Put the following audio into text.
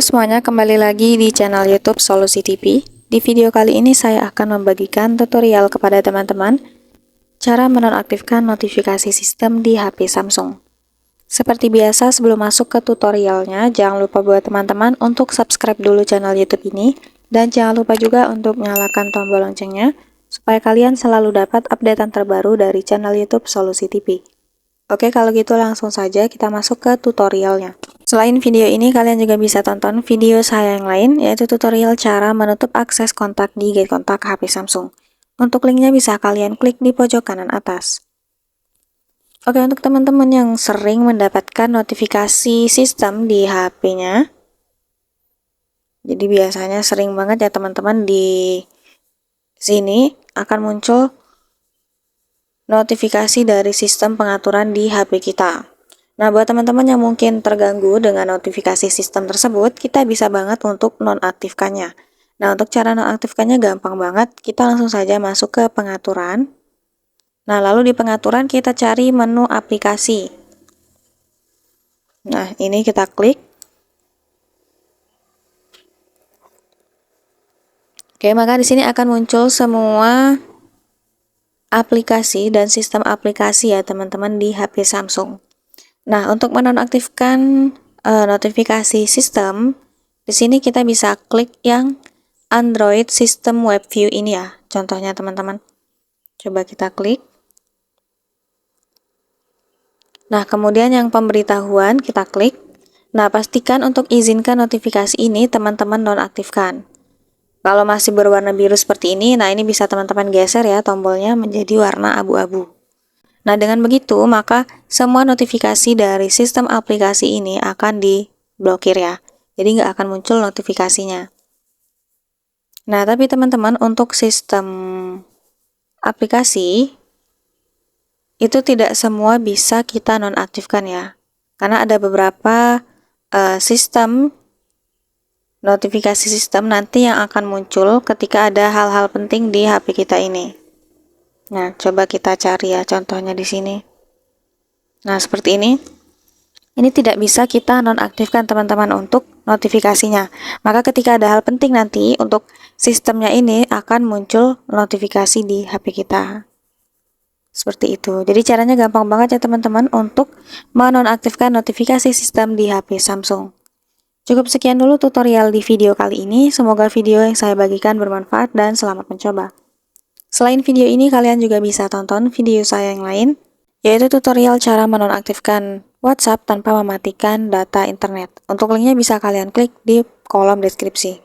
Halo semuanya, kembali lagi di channel YouTube Solusi TV. Di video kali ini saya akan membagikan tutorial kepada teman-teman cara menonaktifkan notifikasi sistem di HP Samsung. Seperti biasa, sebelum masuk ke tutorialnya, jangan lupa buat teman-teman untuk subscribe dulu channel YouTube ini, dan jangan lupa juga untuk nyalakan tombol loncengnya supaya kalian selalu dapat updatean terbaru dari channel YouTube Solusi TV. Oke, kalau gitu langsung saja kita masuk ke tutorialnya. Selain video ini, kalian juga bisa tonton video saya yang lain, yaitu tutorial cara menutup akses kontak di Get Kontak HP Samsung. Untuk linknya bisa kalian klik di pojok kanan atas. Oke, untuk teman-teman yang sering mendapatkan notifikasi sistem di HP-nya, jadi biasanya sering banget ya teman-teman di sini akan muncul notifikasi dari sistem pengaturan di HP kita. Nah, buat teman-teman yang mungkin terganggu dengan notifikasi sistem tersebut, kita bisa banget untuk nonaktifkannya. Nah, untuk cara nonaktifkannya gampang banget, kita langsung saja masuk ke pengaturan. Nah, lalu di pengaturan kita cari menu aplikasi. Nah, ini kita klik. Oke, maka di sini akan muncul semua aplikasi dan sistem aplikasi ya teman-teman di HP Samsung. Nah, untuk menonaktifkan notifikasi sistem, di sini kita bisa klik yang Android System Web View ini ya. Contohnya teman-teman. Coba kita klik. Nah, kemudian yang pemberitahuan kita klik. Nah, pastikan untuk izinkan notifikasi ini teman-teman nonaktifkan. Kalau masih berwarna biru seperti ini, nah ini bisa teman-teman geser ya tombolnya menjadi warna abu-abu. Nah, dengan begitu, maka semua notifikasi dari sistem aplikasi ini akan diblokir ya. Jadi nggak akan muncul notifikasinya. Nah, tapi teman-teman untuk sistem aplikasi, itu tidak semua bisa kita nonaktifkan ya. Karena ada beberapa sistem, notifikasi sistem nanti yang akan muncul ketika ada hal-hal penting di HP kita ini. Nah, coba kita cari ya contohnya di sini. Nah, seperti ini. Ini tidak bisa kita nonaktifkan teman-teman untuk notifikasinya. Maka ketika ada hal penting nanti untuk sistemnya ini akan muncul notifikasi di HP kita. Seperti itu. Jadi caranya gampang banget ya teman-teman untuk menonaktifkan notifikasi sistem di HP Samsung. Cukup sekian dulu tutorial di video kali ini. Semoga video yang saya bagikan bermanfaat dan selamat mencoba. Selain video ini, kalian juga bisa tonton video saya yang lain, yaitu tutorial cara menonaktifkan WhatsApp tanpa mematikan data internet. Untuk linknya bisa kalian klik di kolom deskripsi.